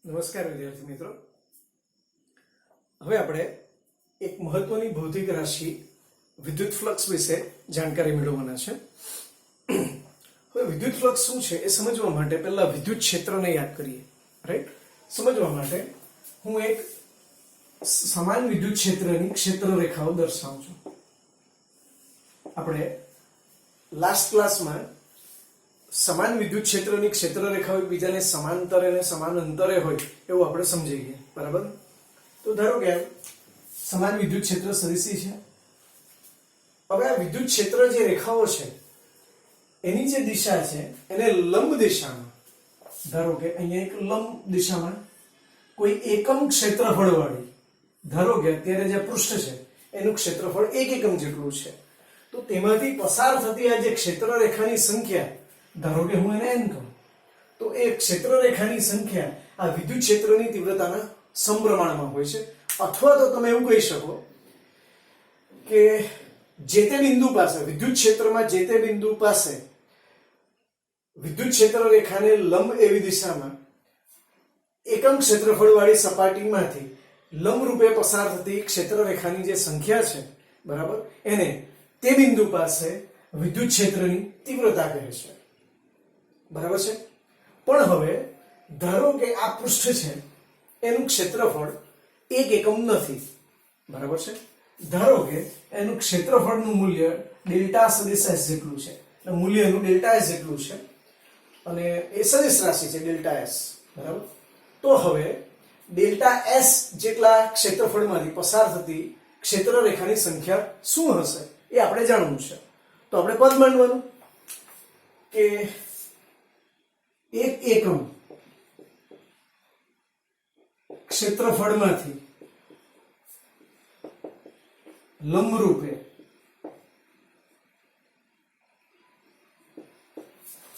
નમસ્કાર વિદ્યાર્થી મિત્રો, હવે આપણે એક મહત્વની ભૌતિક રાશિ વિદ્યુત ફ્લક્સ વિશે જાણકારી મેળવવાના છે. હવે વિદ્યુત ફ્લક્સ શું છે એ સમજવા માટે પહેલા વિદ્યુત ક્ષેત્રને યાદ કરીએ. રાઈટ, સમજવા માટે હું એક સમાન વિદ્યુત ક્ષેત્રની ક્ષેત્ર રેખાઓ દર્શાવું છું. આપણે લાસ્ટ ક્લાસમાં સમાન વિદ્યુત ક્ષેત્રની ક્ષેત્ર રેખાઓ એકબીજાને સમાંતરે અને સમાન અંતરે હોય એવું આપણે સમજી ગયા. બરાબર? તો ધારો કે સમાન વિદ્યુત ક્ષેત્ર સદિશી છે. હવે આ વિદ્યુત ક્ષેત્ર જે રેખાઓ છે એની જે દિશા છે એને લંબ દિશામાં, ધારો કે અહીંયા એક લંબ દિશામાં કોઈ એકમ ક્ષેત્રફળ વાળી, ધારો કે અત્યારે જે પૃષ્ઠ છે એનું ક્ષેત્રફળ 1 એકમ જેટલું છે, તો તેમાંથી પસાર થતી આ જે ક્ષેત્ર રેખાની સંખ્યા, ધારો કે હું એને n કહું, તો એ ક્ષેત્ર રેખાની સંખ્યા આ વિદ્યુત ક્ષેત્રની તીવ્રતાના સમપ્રમાણમાં હોય છે. અથવા તો તમે એવું કહી શકો કે જે તે બિંદુ પાસે, વિદ્યુત ક્ષેત્રમાં જે તે બિંદુ પાસે વિદ્યુત ક્ષેત્ર રેખાને લંબ એવી દિશામાં એકમ ક્ષેત્રફળ વાળી સપાટીમાંથી લંબ રૂપે પસાર થતી ક્ષેત્ર રેખાની જે સંખ્યા છે, બરાબર, એને તે બિંદુ પાસે વિદ્યુત ક્ષેત્રની તીવ્રતા કહે છે. બરાબર છે? પણ હવે ધારો કે આ પૃષ્ઠ છે એનું ક્ષેત્રફળ 1 એકમ નથી. બરાબર છે? ધારો કે એનું ક્ષેત્રફળનું મૂલ્ય ડેલ્ટા સદિશ s જેટલું છે, એટલે મૂલ્યનું ડેલ્ટા s જેટલું છે અને એ સદિશ રાશિ છે ડેલ્ટા s. બરાબર? તો હવે ડેલ્ટા s જેટલા ક્ષેત્રફળમાંથી પસાર થતી ક્ષેત્ર રેખાની સંખ્યા શું હશે એ આપણે જાણવું છે. તો આપણે પદ માંડવાનું કે 1 એકમ ક્ષેત્રફળમાંથી લંબરૂપે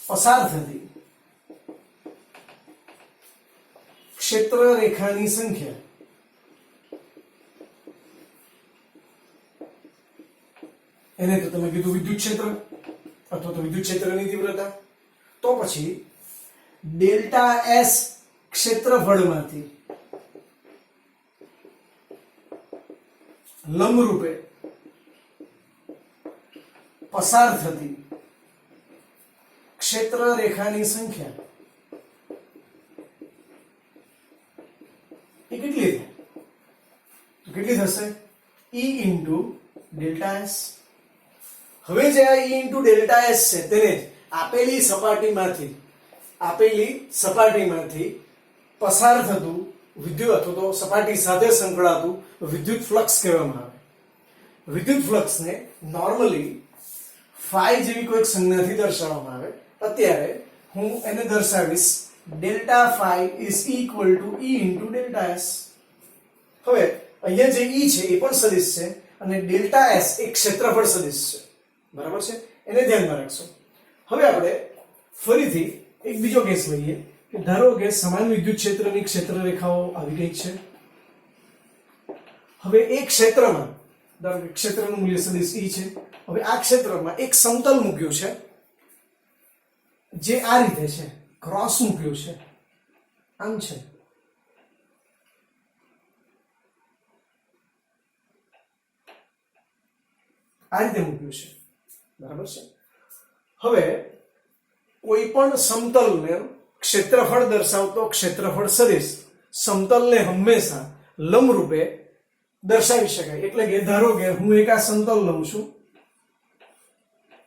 પસાર થતી ક્ષેત્ર રેખાની સંખ્યા એને તો તમે કીધું વિદ્યુત ક્ષેત્ર અથવા તો વિદ્યુત ક્ષેત્રની તીવ્રતા. તો પછી ડેલ્ટા s ક્ષેત્રફળમાંથી લંબરૂપે પસાર થતી ક્ષેત્ર રેખાની સંખ્યા એ કેટલી થાય? કેટલી થશે? E into delta s. હવે જે આ E ઇન્ટુ ડેલ્ટા s છે તેને આપેલી સપાટીમાંથી પસાર થતું વિદ્યુત અથવા તો સપાટી સાથે સંકળાતું વિદ્યુત ફ્લક્સ કહેવામાં આવે. વિદ્યુત ફ્લક્સને નોર્મલી phi જેવી કોઈ સંજ્ઞાથી દર્શાવવામાં આવે. અત્યારે હું એને દર્શાવીશ delta phi is equal to E into delta s. હવે અહીંયા જે E છે એ પણ સદિશ છે અને ડેલ્ટા s એક ક્ષેત્રફળ સદિશ છે. બરાબર છે? એને ધ્યાનમાં રાખશો. હવે આપણે ફરીથી એક બીજો કેસ લઈએ કે ધારો કે સમાન વિદ્યુત ક્ષેત્રની ક્ષેત્ર રેખાઓ આવી ગઈ છે. હવે એક ક્ષેત્રમાં, ધારો કે ક્ષેત્રનું મૂલ્ય સદિશ E છે. હવે આ ક્ષેત્રમાં એક સમતલ મૂક્યું છે જે આ રીતે છે, ક્રોસ મૂક્યું છે, આમ છે. આ રીતે મૂક્યું છે. બરાબર છે? હવે કોઈ પણ સમતલને ક્ષેત્રફળ દર્શાવતો ક્ષેત્રફળ સદિશ સમતલને હંમેશા લંબ રૂપે દર્શાવી શકાય. એટલે કે ધારો કે હું એક આ સમતલ લઉં છું,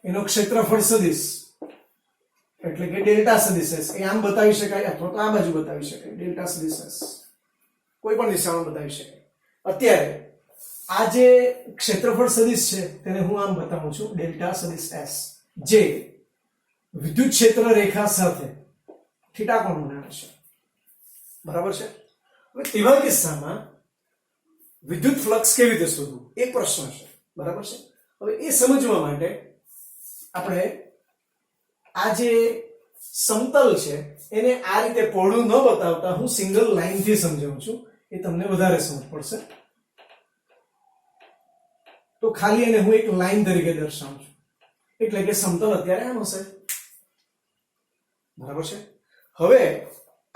એનો ક્ષેત્રફળ સદિશ એટલે કે ડેલ્ટા સદિશ s એ આમ બતાવી શકાય અથવા તો આ બાજુ બતાવી શકાય, ડેલ્ટા સદિશ s કોઈ પણ દિશામાં બતાવી શકાય. અત્યારે આ જે ક્ષેત્રફળ સદિશ છે તેને હું આમ બતાવું છું ડેલ્ટા સદિશ s, જે વિદ્યુત ક્ષેત્ર રેખા સાથે થીટા કોણ બનાવે છે. બરાબર છે? હવે તેવા કિસ્સામાં વિદ્યુત ફ્લક્સ કેવી રીતે શોધવું એક પ્રશ્ન છે. બરાબર છે? હવે એ સમજવા માટે આપણે આ જે સમતલ છે એને આ રીતે પહોળું ન બતાવતા હું સિંગલ લાઈન થી સમજાવું છું, એ તમને વધારે સમજ પડશે. તો ખાલી એને હું એક લાઈન તરીકે દર્શાવું છું, એટલે કે સમતલ અત્યારે આમ હશે. બરાબર છે? હવે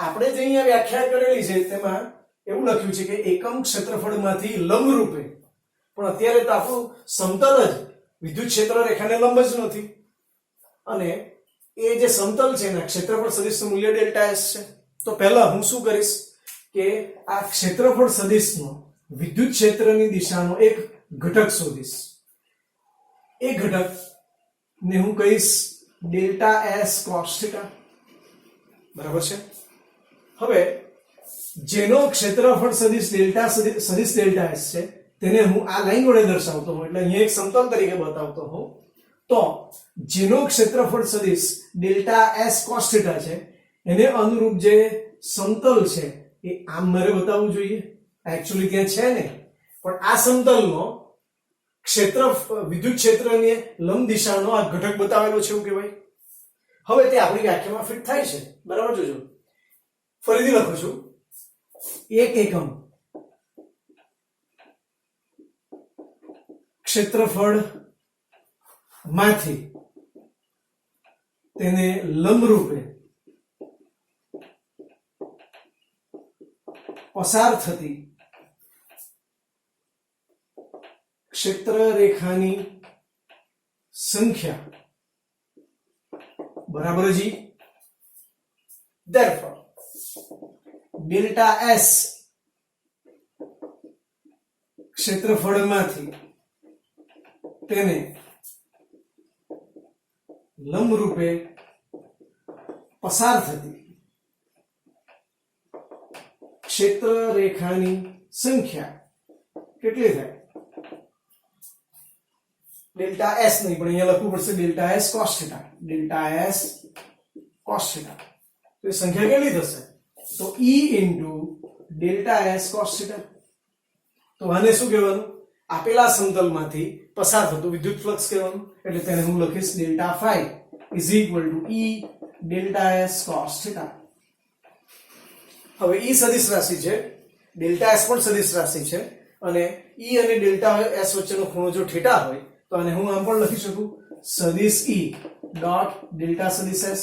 આપણે જે અહીંયા વ્યાખ્યા કરેલી છે તેમાં એવું લખ્યું છે કે એકમ ક્ષેત્રફળમાંથી લંબ રૂપે, પણ અત્યારે તો આપણું સમતલ જ વિદ્યુત ક્ષેત્ર રેખાને લંબ જ નથી, અને એ જે સમતલ છે એના ક્ષેત્રફળ સદિશનું મૂલ્ય ડેલ્ટા એસ છે. તો પહેલા હું શું કરીશ કે આ ક્ષેત્રફળ સદિશનો વિદ્યુત ક્ષેત્રની દિશાનો એક ઘટક શોધીશ. એ ઘટક ને હું કહીશ ડેલ્ટા એસ કોસ થીટા. બરાબર છે. હવે જેનો ક્ષેત્રફળ સદિશ ડેલ્ટા એસ છે તેને હું આ લાઈન વડે દર્શાવતો હોઉં, એટલે અહીંયા એક સમતલ તરીકે બતાવતો હોઉં, તો જેનો ક્ષેત્રફળ સદિશ ડેલ્ટા એસ કોસ થીટા છે એને અનુરૂપ જે સમતલ છે એ આમ મારે બતાવવું જોઈએ. એકચ્યુઅલી ત્યાં છે ને, પણ આ સમતલનો વિદ્યુત ક્ષેત્રની લંબ દિશાનો આ ઘટક બતાવેલો છે એવું કહેવાય. હવે તે આપણી વ્યાખ્યામાં ફિટ થાય છે. બરાબર, જોજો ફરીથી લખું છું. એક એકમ ક્ષેત્રફળ માંથી તેને લંબ રૂપે પસાર થતી ક્ષેત્ર રેખાની સંખ્યા બરાબર જી. therefore ડેલ્ટા એસ ક્ષેત્રફળમાંથી તેને લંબ રૂપે પસાર થતી ક્ષેત્ર રેખાની સંખ્યા કેટલી થાય? ડેલ્ટા એસ નહીં, પણ અહીંયા લખવું પડશે delta S cos theta. Delta S cos theta, તો એ સંખ્યા કેટલી થશે? તો E into delta S cos theta. તો આને શું કહેવાનું? આપેલા સમતલમાંથી પસાર થતું વિદ્યુત ફ્લક્સ કહેવાનું. એટલે તેને હું લખીશ delta phi is equal to E delta S cos theta. હવે E સદિશ રાશિ છે, ડેલ્ટા એસ પણ સદિશ રાશિ છે, અને E અને ડેલ્ટા એસ વચ્ચેનો ખૂણો જો થીટા હોય તો આને હું આમ પણ લખી શકું સદિશ E ડોટ ડેલ્ટા સદિશ એસ.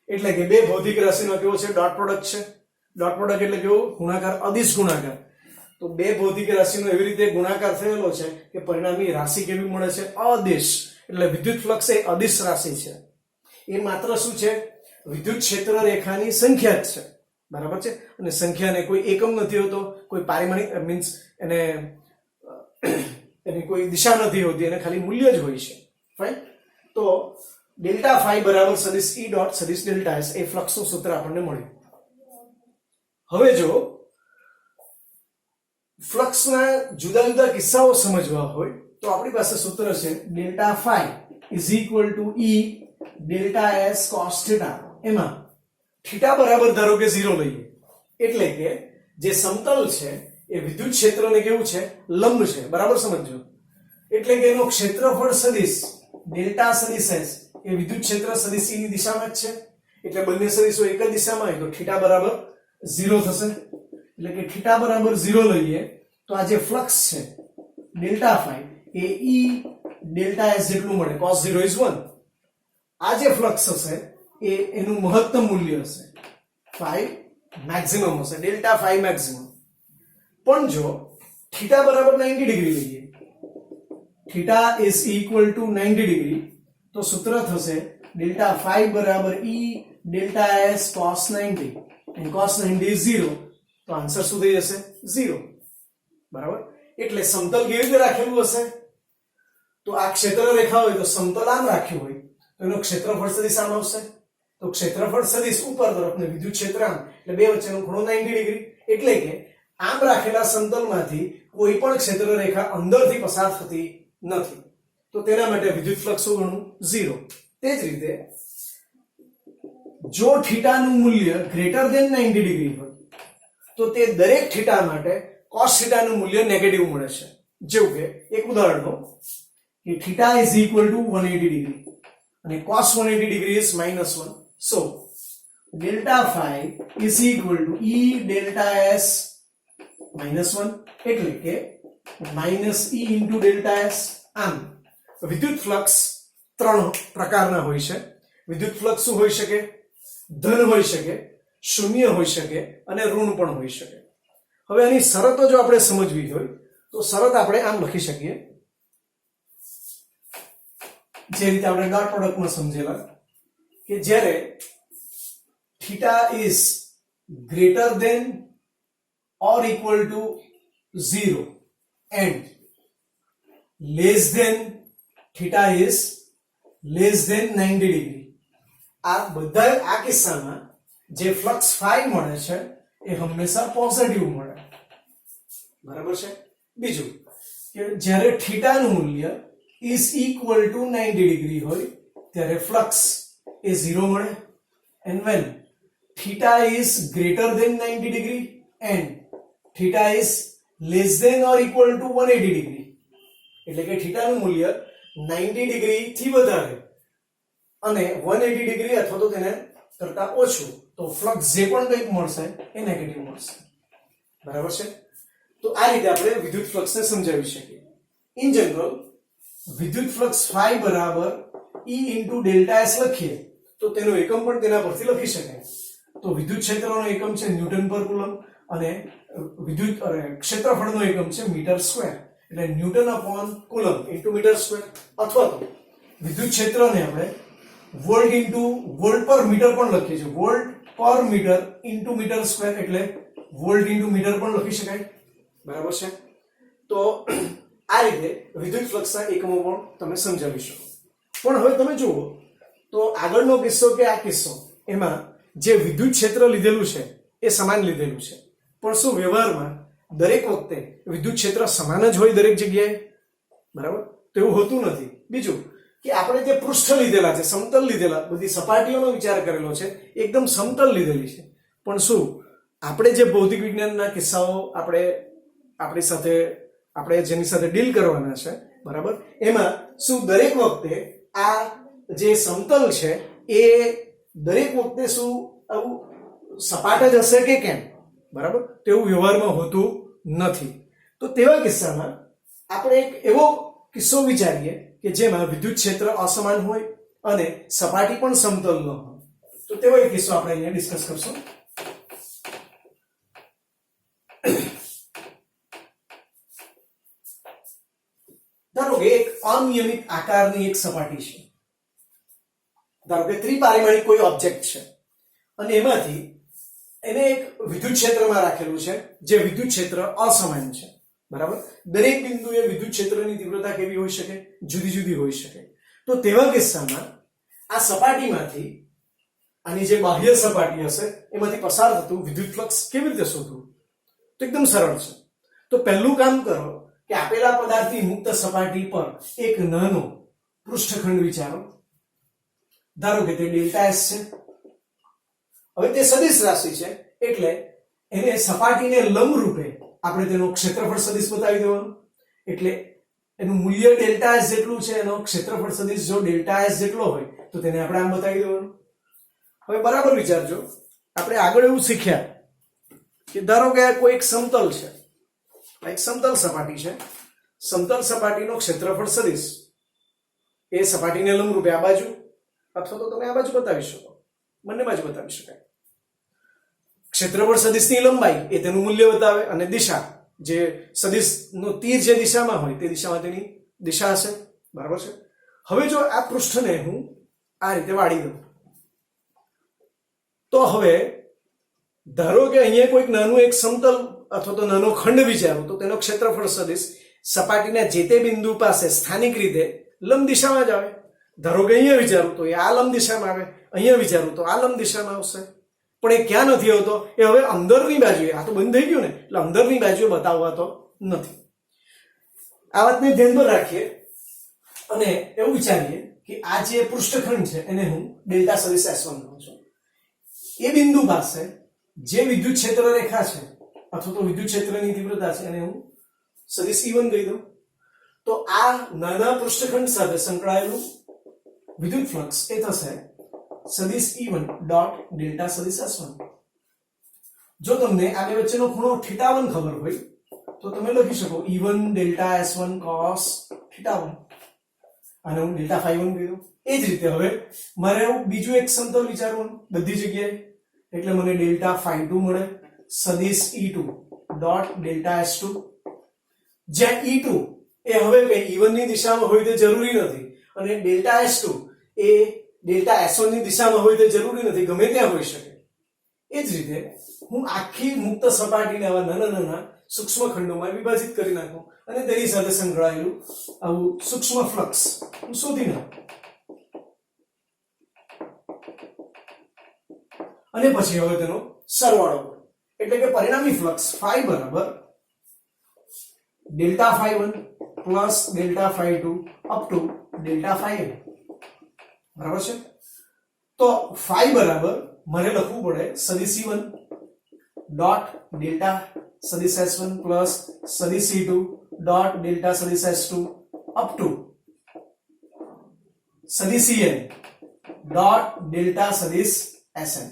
એટલે કે બે ભૌતિક રાશિનો કેવો છે? ડોટ પ્રોડક્ટ છે. ડોટ પ્રોડક્ટ એટલે કેવો? ગુણાકાર, અદિશ ગુણાકાર. તો બે ભૌતિક રાશિનો એવી રીતે ગુણાકાર થયેલો છે કે પરિણામી રાશિ કેવી મળે છે? અદિશ. એટલે વિદ્યુત ફ્લક્સ એ અદિશ રાશિ છે. એ માત્ર શું છે? વિદ્યુત ક્ષેત્ર રેખાની સંખ્યા જ છે. બરાબર છે. અને સંખ્યાને કોઈ એકમ નથી હોતો, કોઈ પારિમાણિક મીન્સ એની કોઈ દિશા નથી હોતી, એને ખાલી મૂલ્ય જ હોય છે. ફાઇન. તો ડેલ્ટા ફાઈ બરાબર સદિશ E ડોટ સદિશ ડેલ્ટા એસ, એ ફ્લક્સનું સૂત્ર આપણને મળ્યું. હવે જો ફ્લક્સના જુદા જુદા કિસ્સાઓ સમજવા હોય તો આપણી પાસે સૂત્ર છે delta phi is equal to E delta S cos theta. એમાં થીટા બરાબર ધારો કે 0 લઈએ, એટલે કે જે સમતલ છે એ વિદ્યુત ક્ષેત્રને કેવું છે? લંબ છે. બરાબર સમજો. એટલે કે એનો ક્ષેત્રફળ સદિશ ડેલ્ટા સદિશ એસ એ વિદ્યુત ક્ષેત્ર સદિશ E ની દિશામાં જ છે. એટલે બંને સદિશો એક જ દિશામાં હોય તો થીટા બરાબર 0 થશે. એટલે કે થીટા બરાબર 0 લઈએ તો આ જે ફ્લક્સ છે ડેલ્ટા ફાઈ એ E ડેલ્ટા એસ જેટલું મળે. cos 0 is 1. આ જે ફ્લક્સ હશે એ એનું મહત્તમ મૂલ્ય હશે, ફાઈ મેક્સિમમ હશે, ડેલ્ટા ફાઈ મેક્સિમમ. પણ જો થીટા બરાબર 90 ડિગ્રી લઈએ, theta is equal two 90 degree, તો સૂત્ર થશે ડેલ્ટા ફાઈ બરાબર E delta S cos 90, and cos 90 is 0. તો આન્સર શું થઈ જશે? 0. બરાબર. એટલે સમતલ કેવી રીતે રાખેલું હશે? તો આ ક્ષેત્ર રેખા હોય તો સમતલ આમ રાખ્યું હોય તો એનો ક્ષેત્રફળ સદિશ આમ આવશે. તો ક્ષેત્રફળ સદિશ ઉપર તરફ ને વિદ્યુત ક્ષેત્ર આમ, એટલે બે વચ્ચેનો ખૂણો 90 ડિગ્રી. એટલે કે આમ રાખેલા સમતલમાંથી કોઈ પણ ક્ષેત્ર રેખા અંદરથી પસાર થતી નથી. તો તેના માટે વિદ્યુત ફ્લક્સ શું ગણવું? 0. તે જ રીતે જો થીટાનું મૂલ્ય ગ્રેટર ધેન 90 ડિગ્રી હોય તો તે દરેક થીટા માટે cos થીટાનું મૂલ્ય નેગેટિવ મળે છે. જેવું કે એક ઉદાહરણ લો કે theta is equal to 180 degree અને cos 180 degree is -1. So delta phi is equal to E delta S -1, એટલે કે -E ઇન્ટુ ડેલ્ટા એસ. આમ વિદ્યુત ફ્લક્સ ત્રણ પ્રકારના હોય છે. વિદ્યુત ફ્લક્સ શું હોઈ શકે? ધન હોઈ શકે, શૂન્ય હોઈ શકે અને ઋણ પણ હોઈ શકે. હવે આની શરતો જો આપણે સમજવી હોય તો શરત આપણે આમ લખી શકીએ, જે રીતે આપણે ડોટ પ્રોડક્ટમાં સમજેલા કે જ્યારે theta is greater than or equal to 0 and less than theta is less than 90 degree, આ બધા આ કિસ્સામાં જે ફ્લક્સ ફાઈ મળે છે એ હંમેશા પોઝિટિવ મળે. બરાબર છે. બીજું કે જ્યારે થીટાનું મૂલ્ય ઇઝ ઇક્વલ ટુ 90 ડિગ્રી હોય ત્યારે ફ્લક્સ એ 0 મળે. And when theta is greater than 90 degree and theta is less than or equal to 180 degree, એટલે કે થીટાનું મૂલ્ય 90 ડિગ્રી થી વધારે અને 180 ડિગ્રી અથવા તો તેને કરતા ઓછું, તો ફ્લક્સ જે પણ કંઈક મળશે એ નેગેટિવ મળશે. બરાબર છે. તો આ રીતે આપણે વિદ્યુત ફ્લક્સને સમજાવી શકીએ. ઇન જનરલ વિદ્યુત ફ્લક્સ ફાઈ બરાબર E ઇન્ટુ ડેલ્ટા એસ લખીએ તો તેનો એકમ પણ તેના પરથી લખી શકાય. તો વિદ્યુત ક્ષેત્રનો એકમ છે ન્યૂટન પર કુલમ અને વિદ્યુત ક્ષેત્રફળનો એકમ છે મીટર સ્ક્વેર, એટલે newton upon coulomb into metre square, અથવા તો વિદ્યુત ક્ષેત્રને આપણે volt into volt per metre પણ લખીએ છીએ, volt per metre into metre square, એટલે વોલ્ટ ઇન્ટુ મીટર પણ લખી શકાય. બરાબર છે. તો આ રીતે વિદ્યુત ફ્લક્સના એકમો પણ તમે સમજાવી શકો. પણ હવે તમે જુઓ તો આગળનો કિસ્સો કે આ કિસ્સો એમાં જે વિદ્યુત ક્ષેત્ર લીધેલું છે એ સમાન લીધેલું છે, પણ શું વ્યવહારમાં દરેક વખતે વિદ્યુત ક્ષેત્ર સમાન જ હોય દરેક જગ્યાએ? બરાબર, તો એવું હોતું નથી. બીજું કે આપણે જે પૃષ્ઠ લીધેલા છે, સમતલ લીધેલા, બધી સપાટીઓનો વિચાર કરેલો છે, એકદમ સમતલ લીધેલી છે, પણ શું આપણે જે ભૌતિક વિજ્ઞાનના કિસ્સાઓ આપણે જેની સાથે ડીલ કરવાના છે, બરાબર, એમાં શું દરેક વખતે આ જે સમતલ છે એ દરેક વખતે શું આવું સપાટ જ હશે કે કેમ? બરાબર, તેવું વ્યવહારમાં હોતું નથી. તો તેવા કિસ્સામાં આપણે એક એવો કિસ્સો વિચારીએ કે જેમાં વિદ્યુત ક્ષેત્ર અસમાન હોય અને સપાટી પણ સમતલ ન હોય. તો તેવો એક કિસ્સો આપણે અહીંયા ડિસ્કસ કરશું. ધારો કે એક અનિયમિત આકારની એક સપાટી છે, ધારો કે ત્રિપારિમાણિક કોઈ ઓબ્જેક્ટ છે અને એમાંથી એને એક વિદ્યુત ક્ષેત્રમાં રાખેલું છે જે વિદ્યુત ક્ષેત્ર અસમાન છે. બરાબર, દરેક બિંદુએ વિદ્યુત ક્ષેત્રની તીવ્રતા કેવી હોઈ શકે? જુદી જુદી હોઈ શકે. તો તેવા કિસ્સામાં આ સપાટીમાંથી આની જે બાહ્ય સપાટી હશે એમાંથી પસાર થતું વિદ્યુત ફ્લક્સ કેવી રીતે શોધવું? તો એકદમ સરળ છે. તો પહેલું કામ કરો કે આપેલા પદાર્થની મુક્ત સપાટી પર એક નાનો પૃષ્ઠખંડ વિચારો. ધારો કે તે ડેલ્ટા એસ છે. હવે તે સદિશ રાશિ છે એટલે એને સપાટીને લંબ રૂપે આપણે તેનો ક્ષેત્રફળ સદિશ બતાવી દેવાનું. એટલે એનું મૂલ્ય ડેલ્ટા એસ જેટલું છે, એનો ક્ષેત્રફળ સદિશ જો ડેલ્ટા એસ જેટલો હોય તો તેને આપણે આમ બતાવી દેવાનું. હવે બરાબર વિચારજો, આપણે આગળ એવું શીખ્યા કે ધારો કે કોઈ એક સમતલ છે, એક સમતલ સપાટી છે, સમતલ સપાટીનો ક્ષેત્રફળ સદિશ એ સપાટીને લંબ રૂપે આ બાજુ અથવા તો તમે આ બાજુ બતાવી શકો, બંને બાજુ બતાવી શકાય. ક્ષેત્રફળ સદિશની લંબાઈ એ તેનું મૂલ્ય બતાવે અને દિશા, જે સદિશનો તીર જે દિશામાં હોય તે દિશામાં તેની દિશા હશે. બરાબર છે. હવે જો આ પૃષ્ઠને હું આ રીતે વાળી દઉં તો હવે ધારો કે અહીંયા કોઈક નાનું એક સમતલ અથવા તો નાનો ખંડ વિચારો તો તેનો ક્ષેત્રફળ સદિશ સપાટીના જે તે બિંદુ પાસે સ્થાનિક રીતે લંબ દિશામાં જ આવે. ધારો કે અહીંયા વિચારું તો એ આ લંબ દિશામાં આવે, અહીંયા વિચારું તો આ લંબ દિશામાં આવશે. પણ એ ક્યાં નથી આવતો? એ હવે અંદરની બાજુએ, આ તો બંધ થઈ ગયું ને, એટલે અંદરની બાજુએ બતાવવાતો નથી. આ વાતને ધ્યાનમાં રાખીએ અને એવું વિચારીએ કે આ જે પૃષ્ઠખંડ છે એને હું ડેલ્ટા સદિશ S1 કહું છું. એ બિંદુ પાસે જે વિદ્યુત ક્ષેત્ર રેખા છે અથવા તો વિદ્યુત ક્ષેત્રની તીવ્રતા છે એને હું સદિશ E1 કહી દઉં. તો આ નાના પૃષ્ઠખંડ સાથે સંકળાયેલું વિદ્યુત ફ્લક્સ એ થશે સદિશ E1 ડોટ ડેલ્ટા સદિશ S1. જો તમને આ બે વચ્ચેનો ખૂણો θ1 ખબર હોય તો તમે લખી શકો E1 ડેલ્ટા S1 cos θ1, અને હું ડેલ્ટા φ1 કહી દઉં. એ જ રીતે હવે મારે બીજું એક સમતલ વિચારવાનું બધી જગ્યાએ, એટલે મને ડેલ્ટા phi2 મળે સદિશ E2 ડોટ ડેલ્ટા S2, જ્યાં E2 એ હવે કઈ E1 ની દિશામાં હોય તે જરૂરી નથી અને ડેલ્ટા S2 એ ડેલ્ટા S1 ની દિશામાં હોય તે જરૂરી નથી, ગમે ત્યાં હોઈ શકે. એ જ રીતે હું આખી મુક્ત સપાટીને આવા નાના નાના સૂક્ષ્મ ખંડોમાં વિભાજિત કરી નાખું અને તેની સાથે સંકળાયેલું આવું સૂક્ષ્મ ફ્લક્સ હું શોધી નાખું અને પછી હવે તેનો સરવાળો કરું. એટલે કે પરિણામી ફ્લક્સ phi બરાબર delta phi1 plus delta phi2 up to delta phi n. બરાબર છે? તો phi બરાબર મારે લખવું પડે સદિશ E1 ડોટ ડેલ્ટા સદિશ S1 પ્લસ સદિશ E2 ડોટ ડેલ્ટા સદિશ S2 અપ ટુ સદિશ En ડોટ ડેલ્ટા સદિશ Sn.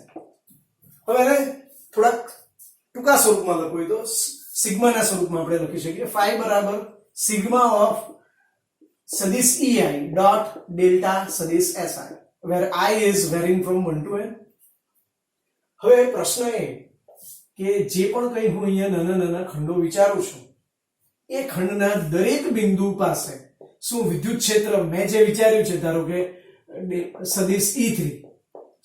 હવે એને થોડાક ટૂંકા સ્વરૂપમાં લખવું હોય તો સિગ્માના સ્વરૂપમાં આપણે લખી શકીએ phi બરાબર સિગ્મા ઓફ સદિશ EI ડોટ ડેલ્ટા સદિશ SI, where I is varying from 1 to n. હવે પ્રશ્ન એ કે જે પણ કંઈ હું અહીંયા નાના નાના ખંડો વિચારું છું એ ખંડના દરેક બિંદુ પાસે શું વિદ્યુત ક્ષેત્ર મેં જે વિચાર્યું છે, ધારો કે સદિશ E3,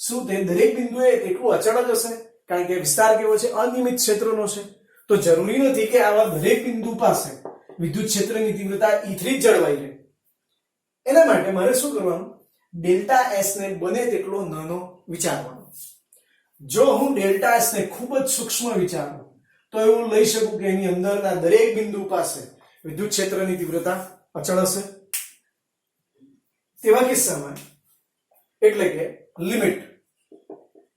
શું તે દરેક બિંદુએ એટલું અચળ જ હશે? કારણ કે વિસ્તાર કેવો છે? અનિયમિત ક્ષેત્રનો છે. તો જરૂરી નથી કે આવા દરેક બિંદુ પાસે વિદ્યુત ક્ષેત્રની તીવ્રતા E3 જ જળવાઈ રહે. એના માટે મારે શું કરવાનું? ડેલ્ટા S ને બને તેટલો નાનો વિચારવાનો. જો હું ડેલ્ટા S ને ખૂબ જ સૂક્ષ્મ વિચારું તો એવું લઈ શકું કે એની અંદરના દરેક બિંદુ પાસે વિદ્યુત ક્ષેત્રની તીવ્રતા અચળ હશે. તેવા કિસ્સામાં એટલે કે limit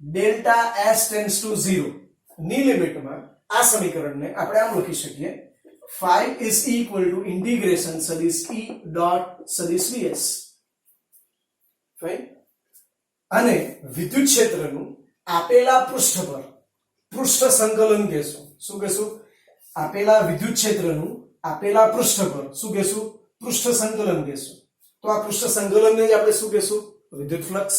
delta S tends to 0 ની લિમિટમાં આ સમીકરણને આપણે આમ લખી શકીએ phi is equal to integration સદિશ E dot સદિશ ds. ફાઇન. અને વિદ્યુત ક્ષેત્રનું આપેલા પૃષ્ઠ પર પૃષ્ઠ સંકલન કહેશું. શું કહેશું? આપેલા વિદ્યુત ક્ષેત્રનું આપેલા પૃષ્ઠ પર શું કહેશું? પૃષ્ઠ સંકલન કહેશું. તો આ પૃષ્ઠ સંકલનને જ આપણે શું કહેશું? વિદ્યુત ફ્લક્સ.